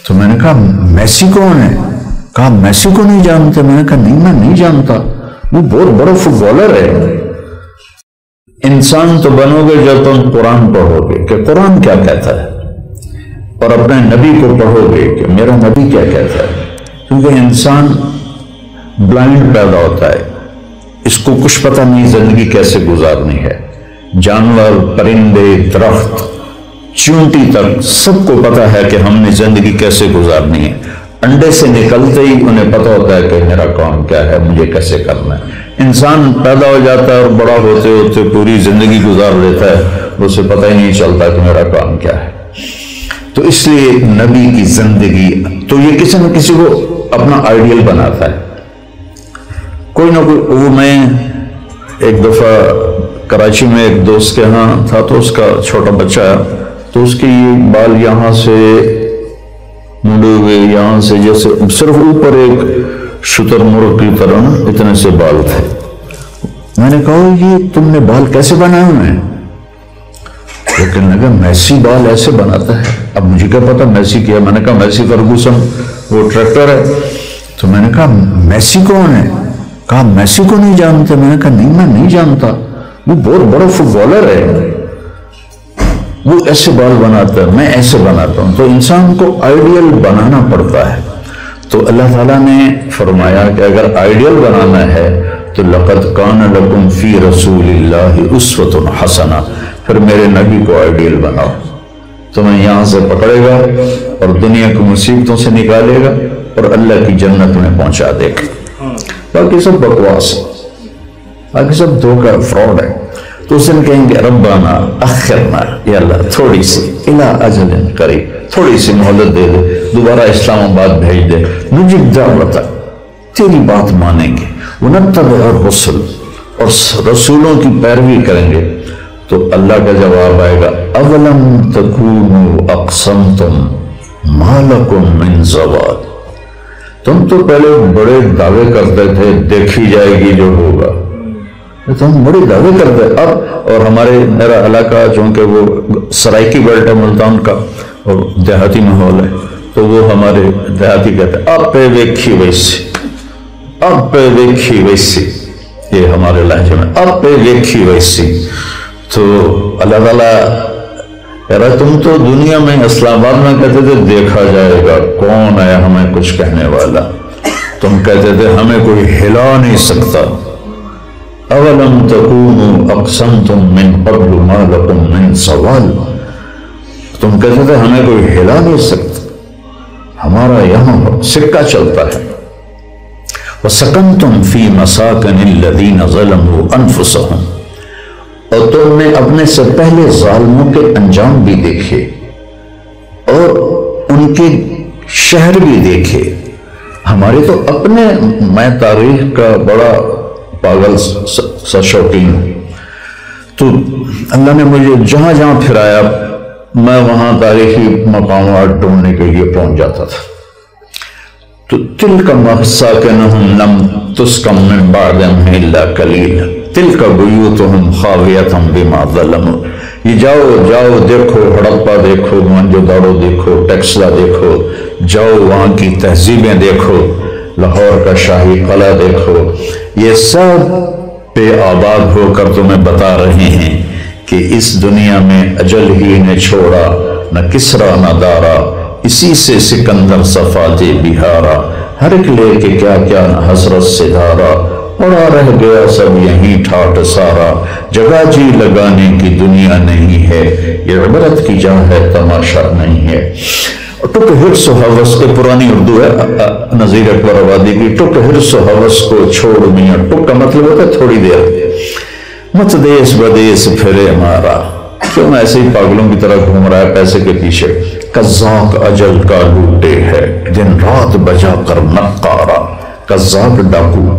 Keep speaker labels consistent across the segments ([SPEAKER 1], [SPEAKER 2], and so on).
[SPEAKER 1] تو میں نے کہا میسی کون ہے؟ کہا میسی کو نہیں جانتے؟ میں نے کہا نہیں، میں نہیں جانتا، وہ بہت بڑا فٹ بالر ہے۔ انسان تو بنو گے جب تم قرآن پڑھو گے کہ قرآن کیا کہتا ہے، اور اپنے نبی کو پڑھو گے کہ میرا نبی کیا کہتا ہے۔ کیونکہ انسان بلائنڈ پیدا ہوتا ہے، اس کو کچھ پتہ نہیں زندگی کیسے گزارنی ہے۔ جانور، پرندے، درخت، چونٹی تک سب کو پتہ ہے کہ ہم نے زندگی کیسے گزارنی ہے۔ انڈے سے نکلتے ہی انہیں پتہ ہوتا ہے کہ میرا کام کیا ہے، مجھے کیسے کرنا ہے۔ انسان پیدا ہو جاتا ہے اور بڑا ہوتے ہوتے پوری زندگی گزار لیتا ہے، اسے پتہ ہی نہیں چلتا کہ میرا کام کیا ہے۔ تو اس لیے نبی کی زندگی تو یہ کسی نہ کسی کو اپنا آئیڈیل بناتا ہے، کوئی نہ کوئی۔ وہ میں ایک دفعہ کراچی میں ایک دوست کے ہاں تھا، تو اس کا چھوٹا بچہ ہے، تو اس کے یہ بال یہاں سے مڑے ہوئے، یہاں سے جیسے صرف اوپر ایک شتر مرغ کی طرح نا اتنے سے بال تھے۔ میں نے کہا یہ تم نے بال کیسے بنائے ہوئے ہیں؟ لیکن لگا میسی بال ایسے بناتا ہے۔ اب مجھے کیا پتا میسی کیا؟ میں نے کہا میسی فرگوسن وہ ٹریکٹر ہے۔ تو میں نے کہا میسی کون ہے؟ کہا میسی کو نہیں جانتے؟ میں نے کہا نہیں، میں نہیں جانتا، وہ بہت بڑا فٹ بالر ہے، وہ ایسے بال بناتا ہے، میں ایسے بناتا ہوں۔ تو انسان کو آئیڈیل بنانا پڑتا ہے۔ تو اللہ تعالیٰ نے فرمایا کہ اگر آئیڈیل بنانا ہے تو لَقَدْ كَانَ لَكُمْ فِي رَسُولِ اللَّهِ أُسْوَةٌ حَسَنَةٌ، پھر میرے نبی کو آئیڈیل بناؤ، تمہیں یہاں سے پکڑے گا اور دنیا کی مصیبتوں سے نکالے گا اور اللہ کی جنت میں پہنچا دے گا۔ باقی سب بکواس ہے، باقی سب دھوکہ، فراڈ ہے۔ تو اس دن کہیں گے ربنا اخرنا، یا اللہ تھوڑی سی الی اجل قریب، تھوڑی سی مہلت دے دے، دوبارہ اسلام آباد بھیج دے، نجب دعوتک، تیری بات مانیں گے، ونتبع الرسل، اور رسولوں کی پیروی کریں گے۔ تو اللہ کا جواب آئے گا اولم تکونوا اقسمتم ما لکم من زوال، تم تو پہلے بڑے دعوے کرتے تھے دیکھی جائے گی جو ہوگا، تو ہم بڑی دعوے کرتے اب، اور میرا علاقہ چونکہ وہ سرائکی بیلٹ ہے ملتان کا اور دیہاتی ماحول ہے، تو وہ ہمارے دیہاتی کہتے ہیں اب پہ ویکھی ویسی، اب پہ ویکھی ویسی، یہ ہمارے لہجے میں اب پہ ویکھی ویسی۔ تو اللہ تعالیٰ کہہ رہا تم تو دنیا میں اسلام آباد میں کہتے تھے دیکھا جائے گا، کون ہے ہمیں کچھ کہنے والا، تم کہتے تھے ہمیں کوئی ہلا نہیں سکتا، اولم تکونوا اقسمتم من قبل ما لکم من زوال، تم کہتے تھے ہمیں کوئی ہلا نہیں سکتا، ہمارا یہاں سکہ چلتا ہے۔ وسکنتم فی مساکن الذین ظلموا انفسہم، اور تم نے اپنے سے پہلے ظالموں کے انجام بھی دیکھے اور ان کے شہر بھی دیکھے۔ ہمارے تو اپنے، میں تاریخ کا بڑا پاگل سا شوقین ہوں، تو اللہ نے مجھے جہاں جہاں پھرایا میں وہاں تاریخی مقامات ڈھونڈنے کے لیے پہنچ جاتا تھا۔ تو تلک مساکنہم لم تسکن من بعدہم الا قلیلا تلک بیوتہم خاویۃ بما ظلموا، یہ جاؤ دیکھو ہڑپا دیکھو، موہنجودڑو دیکھو، ٹیکسلا دیکھو، جاؤ وہاں کی تہذیبیں دیکھو، لاہور کا شاہی قلعہ دیکھو، یہ سب بے آباد ہو کر تمہیں بتا رہے ہیں کہ اس دنیا میں اجل ہی نے چھوڑا نہ کسرا نہ دارا، اسی سے سکندر صفات بہارا، ہر ایک لے کے کیا کیا نہ حسرت سے دھارا، پڑا رہ گیا سب یہیں ٹھاٹ سارا، جگہ جی لگانے کی دنیا نہیں ہے، یہ عبرت کی جا ہے تماشا نہیں ہے۔ ٹک حرص و حوث کے پرانی اردو ہے نذیر اکبر آبادی کی، ٹک حرص و حوث کو چھوڑ میاں، ٹک کا مطلب ہوتا ہے تھوڑی دیر، مت دیس بدیس پھرے ہمارا، کیوں ایسے ہی پاگلوں کی طرح گھوم رہا ہے پیسے کے پیچھے، قذاق اجل کا لوٹے ہے دن رات بجا کر نقارا، قذاق ڈاکو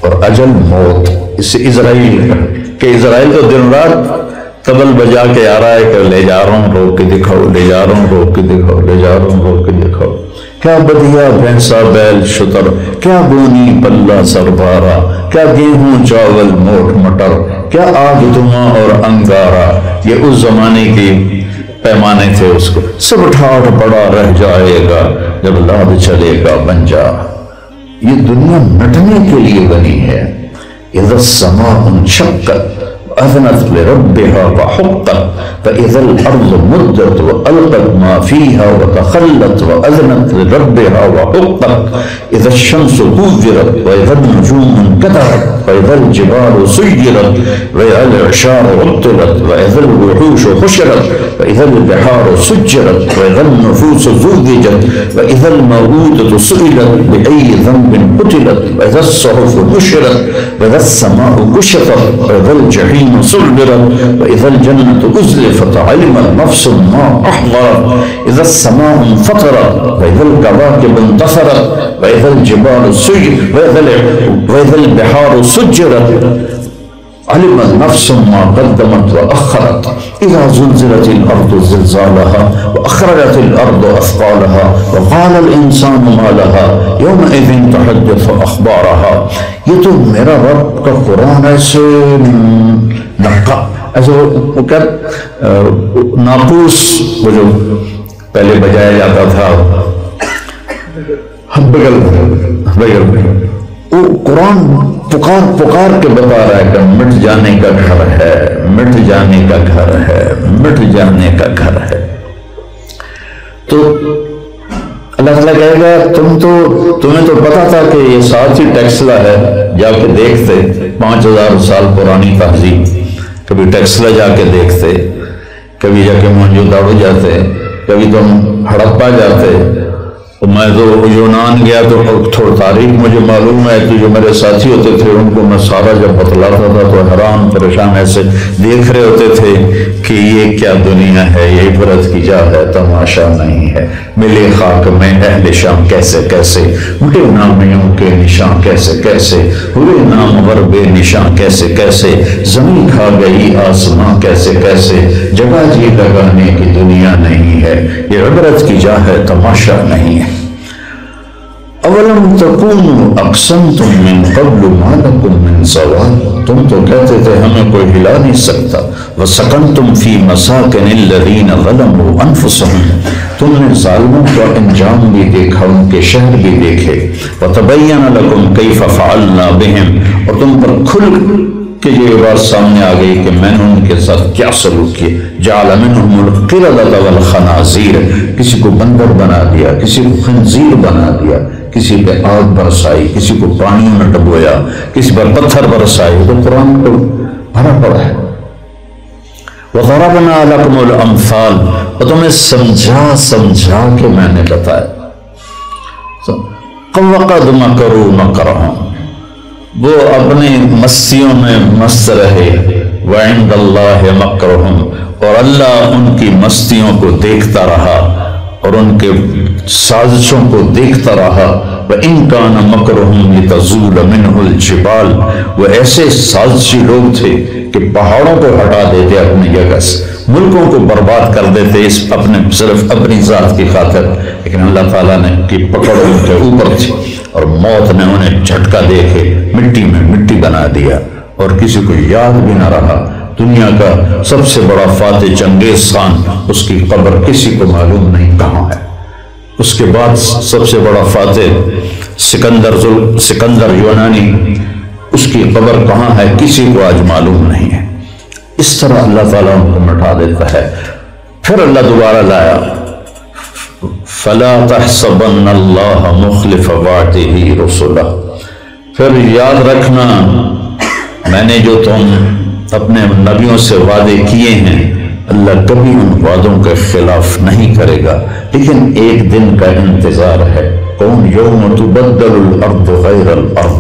[SPEAKER 1] اور اجل موت، اس سے اسرائیل کہ اسرائیل تو دن رات طبل بجا کے آ رہا ہے کہ لے جا رہا ہوں روک کے دکھاؤ، لے جا رہا ہوں روک کے دکھاؤ، لے جا رہا ہوں روک کے دکھاؤ، کیا بدیا بھینسا بیل شتر، کیا بونی پلہ سربارا، کیا گیہوں چاول موٹ مٹر، کیا آگ دھواں اور انگارا، یہ اس زمانے کی پیمانے تھے، اس کو سب ٹھاٹ پڑا رہ جائے گا، جب لاد چلے گا بن جا. یہ دنیا مٹنے کے لیے بنی ہے. اذا السماء انشقت اذنت لربها وحقت فاذا الارض مدت والقت ما فيها وتخلت واذنت لربها وحقت اذا الشمس كورت واذا النجوم انكدرت واذا الجبال سيرت واذا العشار عطلت واذا الوحوش حشرت واذا البحار سجرت واذا النفوس زوجت واذا الموءودة سئلت باي ذنب قتلت واذا الصحف نشرت واذا السماء كشطت واذا الجحيم سعرت واذا الجنة ازلفت علمت نفس ما احضرت اذا السماء انفطرت واذا الكواكب انتصرت واذا الجبال سيرت واذا البحار سجرت علمت نفس ما قدمت واخرت اذا زلزلت الارض زلزالها واخرجت الارض اثقالها وقال الانسان ما لها يومئذ تحدث اخبارها. یہ تو میرا رب کا قرآن ایسے نقا ایسے وہ کیا ناقوس وہ جو پہلے بجایا جاتا تھا بگل وہ قرآن پکار پکار کے بتا رہا ہے کہ مٹ جانے کا گھر ہے، مٹ جانے کا گھر ہے، مٹ جانے کا گھر ہے. تو اللہ تعالیٰ کہے گا تمہیں تو پتا تھا کہ یہ ساتھ ہی ٹیکسلا ہے. جا کے دیکھتے 5000 سال پرانی تہذیب، کبھی ٹیکسلا جا کے دیکھتے، کبھی جا کے موہنجو-داڑو جاتے، کبھی تم ہڑپا جاتے. میں تو یونان گیا تو تھوڑا تاریخ مجھے معلوم ہے کہ جو میرے ساتھی ہوتے تھے ان کو میں سارا جب بتلاتا تھا تو حیران پریشان ایسے دیکھ رہے ہوتے تھے کہ یہ کیا دنیا ہے، یہ عبرت کی جا ہے، تماشا نہیں ہے. ملے خاک میں اہل شام کیسے کیسے، مٹے نامیوں کے نشان کیسے کیسے، ہوئے نامور بے نشان کیسے کیسے، زمین کھا گئی آسمان کیسے کیسے، جگہ جی لگانے کی دنیا نہیں ہے، یہ عبرت کی جا ہے، تماشا نہیں ہے. اولم تکونوا اقسمتم من قبل ما لکم من زوال، تم تو کہتے تھے ہمیں کوئی ہلا نہیں سکتا. وسکنتم فی مساکن الذین ظلموا انفسهم، تم نے ظالموں کا انجام بھی دیکھا، ان کے شہر بھی دیکھے. وتبین لکم کیف فعلنا بهم، اور تم پر کھل کہ یہ بات سامنے آ گئی کہ میں نے ان کے ساتھ کیا سلوک کیا. جعل منهم القردة والخنازیر، کسی کو بندر بنا دیا، کسی کو خنزیر بنا دیا، کسی پہ آگ برسائی، کسی کو پانی میں ڈبویا، کسی پر پتھر برسائی. تو قرآن کو بھرا پڑا ہے. وَضَرَبْنَا لَكُمُ الْأَمْثَالِ، اور تمہیں سمجھا کے میں نے بتایا. وَقَدْ مَكَرُوا مَكْرَهُمْ، وہ اپنی مستیوں میں مست رہے. وَعِنْدَ اللَّهِ مَكْرُهُمْ، اور اللہ ان کی مستیوں کو دیکھتا رہا اور ان کے سازشوں کو دیکھتا رہا. وَإِنْ كَانَ مَكْرُهُمْ لِتَزُولَ مِنْهُ الْجِبَالُ، وہ ایسے سازشی لوگ تھے کہ پہاڑوں کو ہٹا دیتے اپنی جگہ سے، ملکوں کو برباد کر دیتے صرف اپنی ذات کی خاطر. لیکن اللہ تعالیٰ نے کی پکڑ ان کے اوپر تھی اور موت نے انہیں جھٹکا دے کے مٹی میں مٹی بنا دیا اور کسی کو یاد بھی نہ رہا. دنیا کا سب سے بڑا فاتح چنگیز خان، اس کی قبر کسی کو معلوم نہیں کہاں ہے. اس کے بعد سب سے بڑا فاتح سکندر یونانی، اس کی قبر کہاں ہے کسی کو آج معلوم نہیں ہے. اس طرح اللہ تعالیٰ ان کو مٹا دیتا ہے. پھر اللہ دوبارہ لایا، فَلَا تَحْسَبَنَّ اللَّهَ مُخْلِفَ وَعْدِهِ رُسُلَهُ، پھر یاد رکھنا میں نے جو تم اپنے نبیوں سے وعدے کیے ہیں، اللہ کبھی ان وعدوں کے خلاف نہیں کرے گا. لیکن ایک دن کا انتظار ہے. کون؟ یوم تبدل الارض غیر الارض،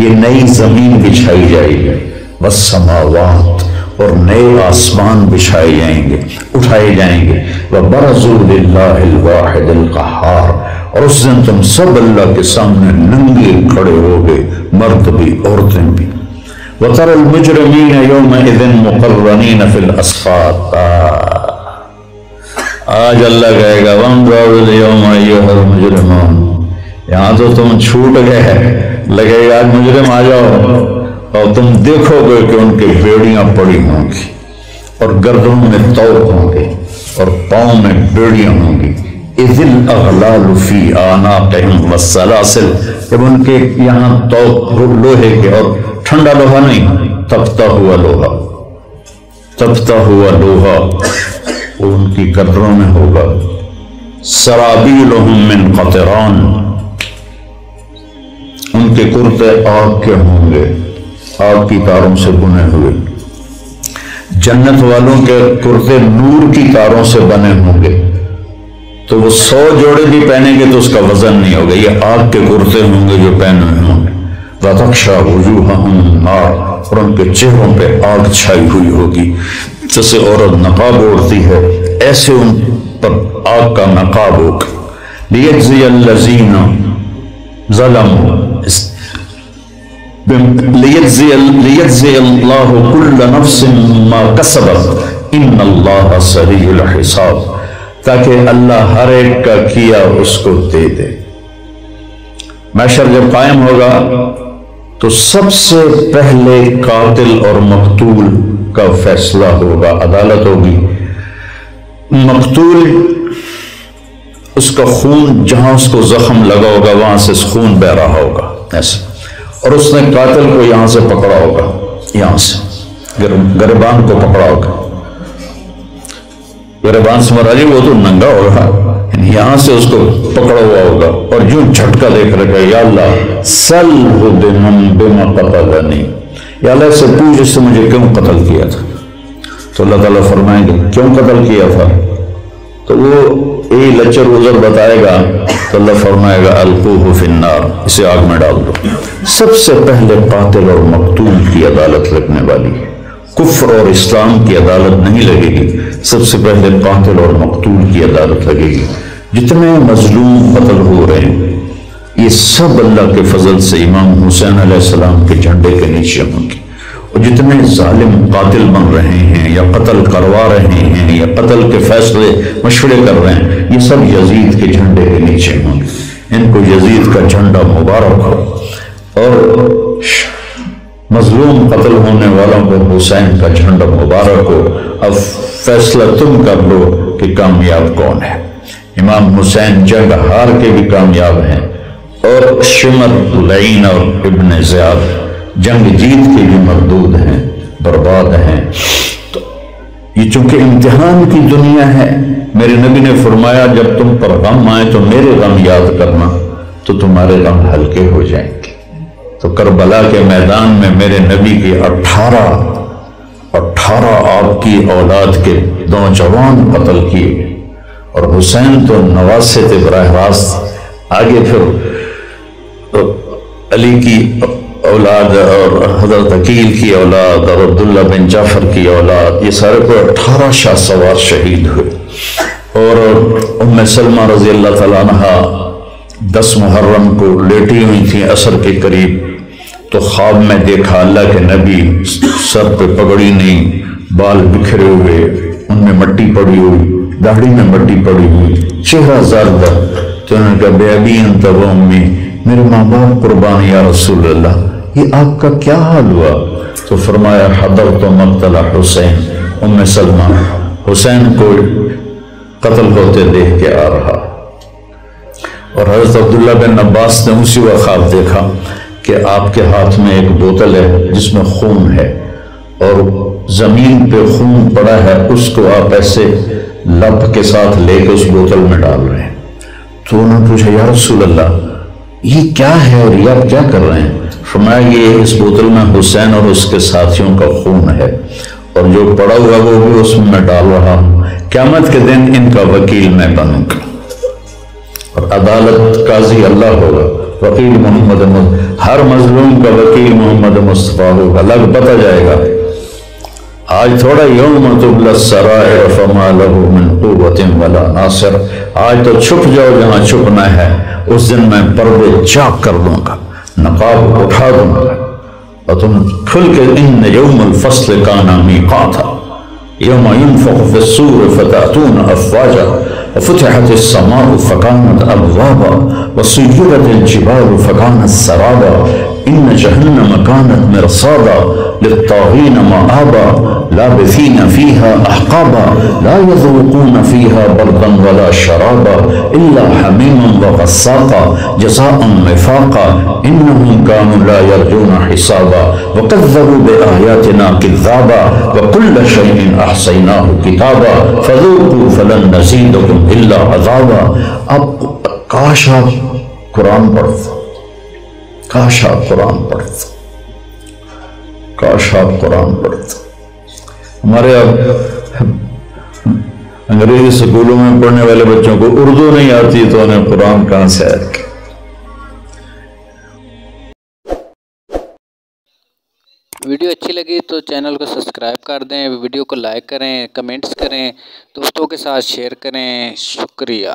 [SPEAKER 1] یہ نئی زمین بچھائی جائے گی. والسماوات، اور نئے آسمان بچھائے جائیں گے، اٹھائے جائیں گے. وبرزوا للہ الواحد القہار، اور اس دن تم سب اللہ کے سامنے ننگے کھڑے ہوگے، مرد بھی عورتیں بھی. وَتَرَى الْمُجْرِمِينَ يَوْمَئِذٍ مُقَرَّنِينَ فِي الْأَصْفَادِ، آج اللہ کہے گا وَامْتَازُوا الْيَوْمَ أَيُّهَا الْمُجْرِمُونَ، یہاں تو تم چھوٹ گئے، لگے گا آج مجرم آ جاؤ. اور تم دیکھو گے کہ ان کی بیڑیاں پڑی ہوں گی اور گردنوں میں توق ہوں گے اور پاؤں میں بیڑیاں ہوں گی. اذ الاغلال فی اعناقہم والسلاسل، جب ان کے یہاں توق لوہے کے، اور ٹھنڈا لوہا نہیں، تپتا ہوا لوہا، تپتا ہوا لوہا وہ ان کی گردنوں میں ہوگا. سرابیلہم من قطران، ان کے کرتے آگ کے ہوں گے، آگ کی تاروں سے بنے ہوئے. جنت والوں کے کرتے نور کی تاروں سے بنے ہوں گے، تو وہ 100 جوڑے بھی پہنیں گے تو اس کا وزن نہیں ہوگا. یہ آگ کے کرتے ہوں گے جو پہنے ہوئے ہوں گے. وَتَغْشَى وُجُوهَهُمُ النَّارُ، اور ان کے چہروں پہ آگ چھائی ہوئی ہوگی. جیسے عورت نقاب اوڑھتی ہے ایسے ان پر آگ کا نقاب ہوگا. لِيَجْزِيَ الَّذِينَ ظَلَمُوا، لِيَجْزِيَ اللَّهُ كُلَّ نَفْسٍ مَا كَسَبَتْ إِنَّ اللَّهَ سَرِيعُ الْحِسَابِ، تاکہ اللہ ہر ایک کا کیا اس کو دے دے. محشر جب قائم ہوگا تو سب سے پہلے قاتل اور مقتول کا فیصلہ ہوگا، عدالت ہوگی. مقتول اس کا خون جہاں اس کو زخم لگا ہوگا وہاں سے خون بہ رہا ہوگا ایسے، اور اس نے قاتل کو یہاں سے پکڑا ہوگا، یہاں سے گریبان کو پکڑا ہوگا. گریبان سے مراد وہ تو ننگا ہوگا، یہاں سے اس کو پکڑا ہوا ہوگا اور یوں جھٹکا دیکھ رہے گا، یا اللہ سلہ بما قتلنی، یا اللہ سے پوچھ اس سے مجھے کیوں قتل کیا تھا. تو اللہ تعالیٰ فرمائیں گے کیوں قتل کیا تھا؟ تو وہ لچر عذر بتائے گا تو اللہ فرمائے گا القوہ فی النار، اسے آگ میں ڈال دو. سب سے پہلے قاتل اور مقتول کی عدالت لگنے والی ہے. کفر اور اسلام کی عدالت نہیں لگے گی، سب سے پہلے قاتل اور مقتول کی عدالت لگے گی. جتنے مظلوم قتل ہو رہے ہیں یہ سب اللہ کے فضل سے امام حسین علیہ السلام کے جھنڈے کے نیچے ہوں گے. اور جتنے ظالم قاتل بن رہے ہیں یا قتل کروا رہے ہیں یا قتل کے فیصلے مشورے کر رہے ہیں یہ سب یزید کے جھنڈے کے نیچے ہوں گے. ان کو یزید کا جھنڈا مبارک ہو، اور مظلوم قتل ہونے والوں کو حسین کا جھنڈا مبارک ہو. اب فیصلہ تم کر لو کہ کامیاب کون ہے. امام حسین جنگ ہار کے بھی کامیاب ہیں، اور شمر لعین اور ابن زیاد جنگ جیت کے بھی مردود ہیں، برباد ہیں. تو یہ چونکہ امتحان کی دنیا ہے، میرے نبی نے فرمایا جب تم پر غم آئے تو میرے غم یاد کرنا تو تمہارے غم ہلکے ہو جائیں گے. تو کربلا کے میدان میں میرے نبی کی 18 آپ کی اولاد کے نوجوان قتل کیے گئے، اور حسین تو نواسے تھے براہ راست. آگے پھر علی کی اولاد اور حضرت عقیل کی اولاد اور عبداللہ بن جعفر کی اولاد، یہ سارے کو 18 شاہ سوار شہید ہوئے. اور ام سلمہ رضی اللہ تعالیٰ عنہ 10 محرم کو لیٹی ہوئی تھیں عصر کے قریب، تو خواب میں دیکھا اللہ کے نبی سر پہ پگڑی نہیں، بال بکھرے ہوئے، ان میں مٹی پڑی ہوئی، داڑھی میں مٹی پڑی ہوئی، چہرہ زرد. تو انہوں نے کہا بے ابی انت و امی، میرے ماں باپ قربان یا رسول اللہ، یہ آپ کا کیا حال ہوا؟ تو فرمایا حضرت مقتل حسین، ام سلمہ حسین کو قتل ہوتے دیکھ کے آ رہا. اور حضرت عبداللہ بن عباس نے اسی وقت خواب دیکھا کہ آپ کے ہاتھ میں ایک بوتل ہے جس میں خون ہے، اور زمین پہ خون پڑا ہے، اس کو آپ ایسے لب کے ساتھ لے کے اس بوتل میں ڈال رہے ہیں. تو انہوں نے پوچھا یا رسول اللہ یہ کیا ہے اور یہ آپ کیا کر رہے ہیں؟ فرمایا یہ اس بوتل میں حسین اور اس کے ساتھیوں کا خون ہے، اور جو پڑا ہوا وہ بھی اس میں ڈال رہا ہوں. قیامت کے دن ان کا وکیل میں بنوں گا، اور عدالت قاضی اللہ ہوگا، وکیل محمد، ہر مظلوم کا وکیل محمد مصطفیٰ ہوگا. لگ پتہ جائے گا آج تھوڑا یوم تبلی السرائر فما لہ من قوت ولا ناصر، آج تو چھپ جاؤ جہاں چھپنا ہے، اس دن میں پردے چاک کر دوں گا، نقاب اٹھا دوں گا، اور تم کھل کے ان یوم الفصل کانا میقاتا یوم ينفخ في الصور فتأتون افواجا وفتحت السماء فكانت ابوابا وسيرت الجبال فكانت سرابا إن جهنم كانت مرصادا للطاغين مآبا لابثين فيها أحقابا لا يذوقون فيها بردا ولا شرابا إلا حميما وغساقا جزاء وفاقا إنهم كانوا لا يرجون حسابا وكذبوا بآياتنا كذابا وكل شيء أحصيناه كتابا فذوقوا فلن نزيدكم إلا عذابا. اب کاش آپ قرآن پڑھتے، کاش آپ قرآن پڑھتے، کاش آپ قرآن پڑھتے. ہمارے اب انگریزی سکولوں میں پڑھنے والے بچوں کو اردو نہیں آتی تو انہیں قرآن کہاں سے آئے گا.
[SPEAKER 2] ویڈیو اچھی لگی تو چینل کو سبسکرائب کر دیں، ویڈیو کو لائک کریں، کمنٹس کریں، دوستوں کے ساتھ شیئر کریں. شکریہ.